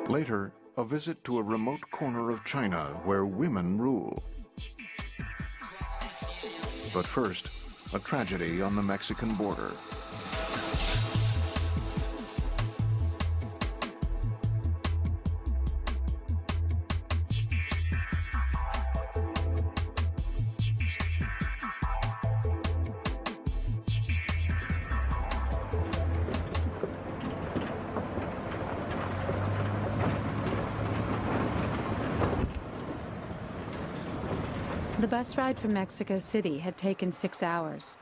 Later, a visit to a remote corner of China where women rule. But first, a tragedy on the Mexican border. The bus ride from Mexico City had taken 6 hours.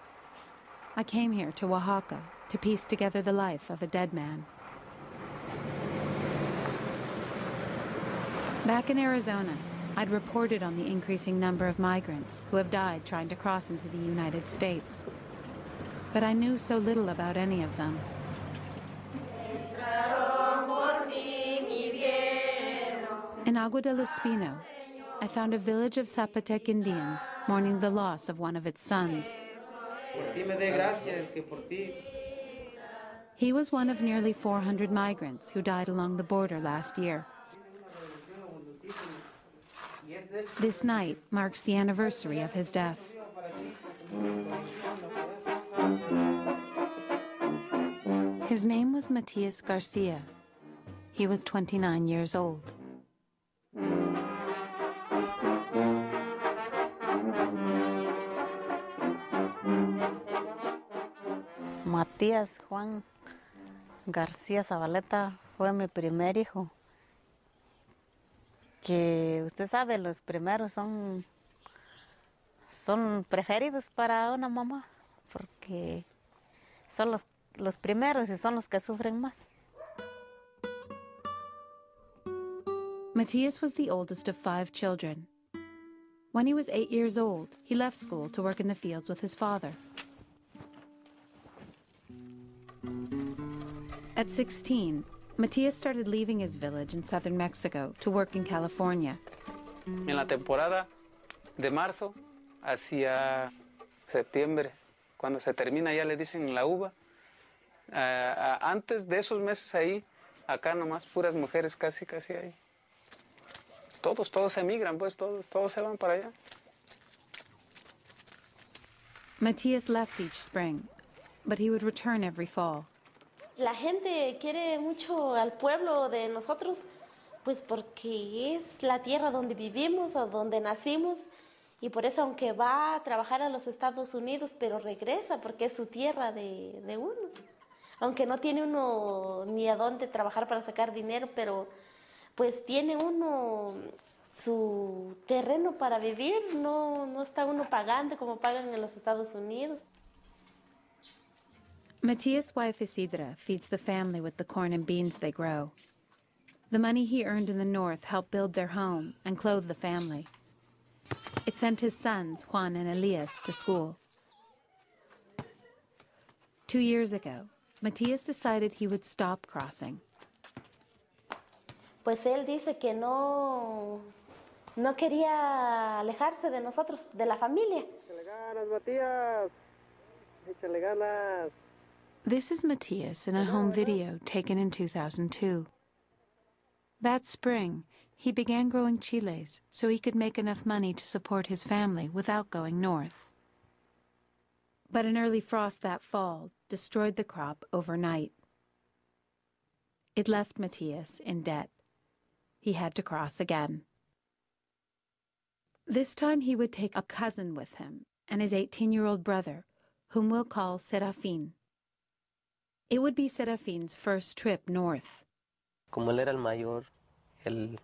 I came here to Oaxaca to piece together the life of a dead man. Back in Arizona, I'd reported on the increasing number of migrants who have died trying to cross into the United States. But I knew so little about any of them. In Agua del Espino, I found a village of Zapotec Indians mourning the loss of one of its sons. He was one of nearly 400 migrants who died along the border last year. This night marks the anniversary of his death. His name was Matias Garcia. He was 29 years old. Matías Juan García Zabaleta fue mi primer hijo. Que usted sabe, los primeros son preferidos para una mamá, porque son los primeros y son los que sufren más. Matias was the oldest of 5 children. When he was 8 years old, he left school to work in the fields with his father. At 16, Matias started leaving his village in southern Mexico to work in California. En la temporada de marzo hacia septiembre, cuando se termina ya le dicen la uva. Antes de esos meses ahí, acá nomás puras mujeres casi ahí. Todos emigran, pues todos se van para allá. Matias left each spring, but he would return every fall. La gente quiere mucho al pueblo de nosotros, pues porque es la tierra donde vivimos o donde nacimos, y por eso aunque va a trabajar a los Estados Unidos, pero regresa porque es su tierra de uno. Aunque no tiene uno ni a dónde trabajar para sacar dinero, pero pues tiene uno su terreno para vivir, no está uno pagando como pagan en los Estados Unidos. Matias' wife Isidra feeds the family with the corn and beans they grow. The money he earned in the north helped build their home and clothe the family. It sent his sons, Juan and Elias, to school. 2 years ago, Matias decided he would stop crossing. Pues él dice que no quería alejarse de nosotros, de la familia. Échale ganas, Matías. Échale ganas. This is Matias in a home video taken in 2002. That spring, he began growing chiles so he could make enough money to support his family without going north. But an early frost that fall destroyed the crop overnight. It left Matias in debt. He had to cross again. This time he would take a cousin with him and his 18-year-old brother, whom we'll call Serafín. It would be Serafín's first trip north. Como él era el mayor, él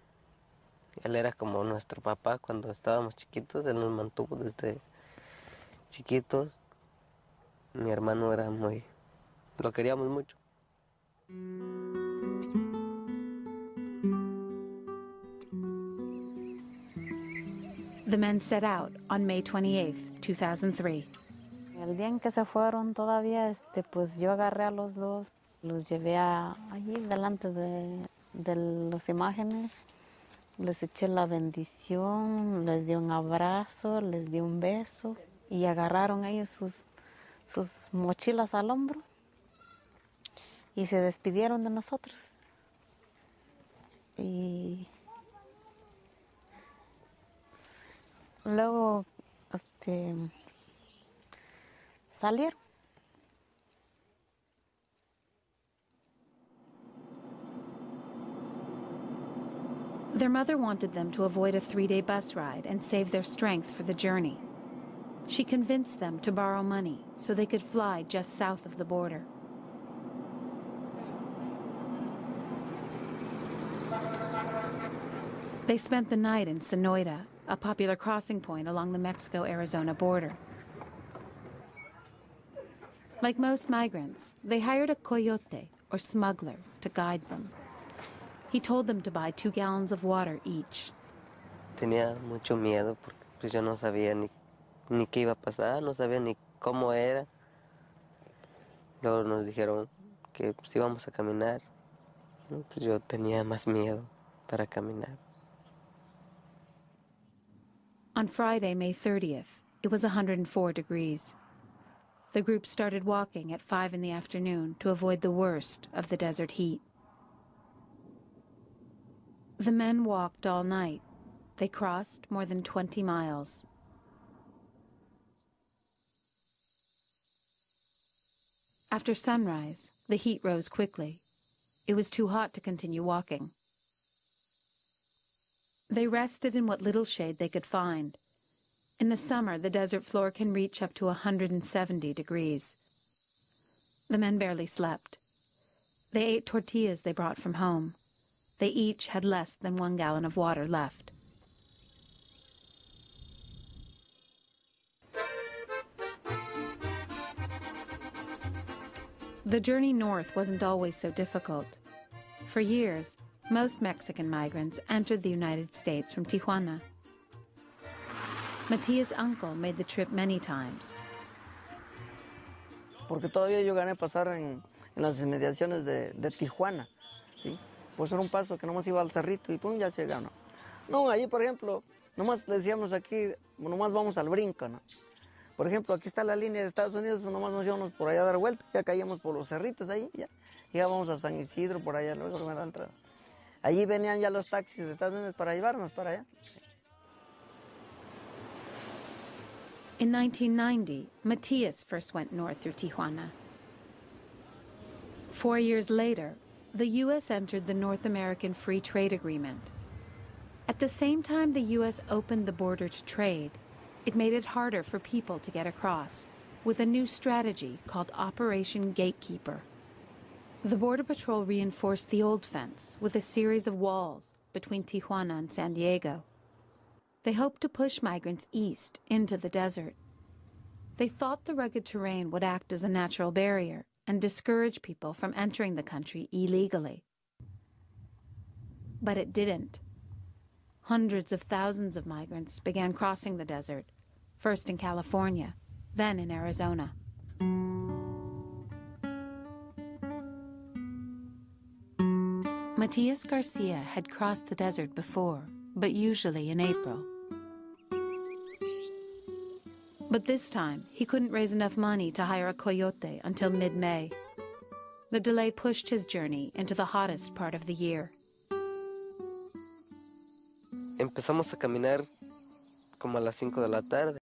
era como nuestro papá cuando estábamos chiquitos, él nos mantuvo desde chiquitos. Mi hermano era lo queríamos mucho. The men set out on May 28, 2003. El día en que se fueron todavía, pues yo agarré a los dos, los llevé allí delante de las imágenes, les eché la bendición, les di un abrazo, les di un beso y agarraron ellos sus mochilas al hombro y se despidieron de nosotros. Y luego, salieron. Their mother wanted them to avoid a 3-day bus ride and save their strength for the journey. She convinced them to borrow money so they could fly just south of the border. They spent the night in Sonoita, a popular crossing point along the Mexico-Arizona border. Like most migrants, they hired a coyote, or smuggler, to guide them. He told them to buy 2 gallons of water each. Tenía mucho miedo porque pues yo no sabía ni qué iba a pasar, no sabía ni cómo era. Luego nos dijeron que pues íbamos a caminar. Pues yo tenía más miedo para caminar. On Friday, May 30th, it was 104 degrees. The group started walking at 5 in the afternoon to avoid the worst of the desert heat. The men walked all night. They crossed more than 20 miles. After sunrise, the heat rose quickly. It was too hot to continue walking. They rested in what little shade they could find. In the summer, the desert floor can reach up to 170 degrees. The men barely slept. They ate tortillas they brought from home. They each had less than 1 gallon of water left. The journey north wasn't always so difficult. For years, most Mexican migrants entered the United States from Tijuana. Matias' uncle made the trip many times. Porque todavía yo gané pasar en las inmediaciones de Tijuana, ¿sí? Pues era un paso que nomás iba al cerrito y pum, ya se llegaba. No, allí, por ejemplo, nomás le decíamos aquí, nomás vamos al brinco, ¿no? Por ejemplo, aquí está la línea de Estados Unidos, pues nomás nos íbamos por allá a dar vuelta, ya caíamos por los cerritos ahí, ya vamos a San Isidro, por allá, luego me da entrada. Allí venían ya los taxis de Estados Unidos para llevarnos para allá. In 1990, Matias first went north through Tijuana. 4 years later, the U.S. entered the North American Free Trade Agreement. At the same time the U.S. opened the border to trade, it made it harder for people to get across, with a new strategy called Operation Gatekeeper. The Border Patrol reinforced the old fence with a series of walls between Tijuana and San Diego. They hoped to push migrants east into the desert. They thought the rugged terrain would act as a natural barrier and discourage people from entering the country illegally. But it didn't. Hundreds of thousands of migrants began crossing the desert, first in California, then in Arizona. Matias Garcia had crossed the desert before, but usually in April. But this time, he couldn't raise enough money to hire a coyote until mid-May. The delay pushed his journey into the hottest part of the year. Empezamos a caminar como a las 5 de la tarde.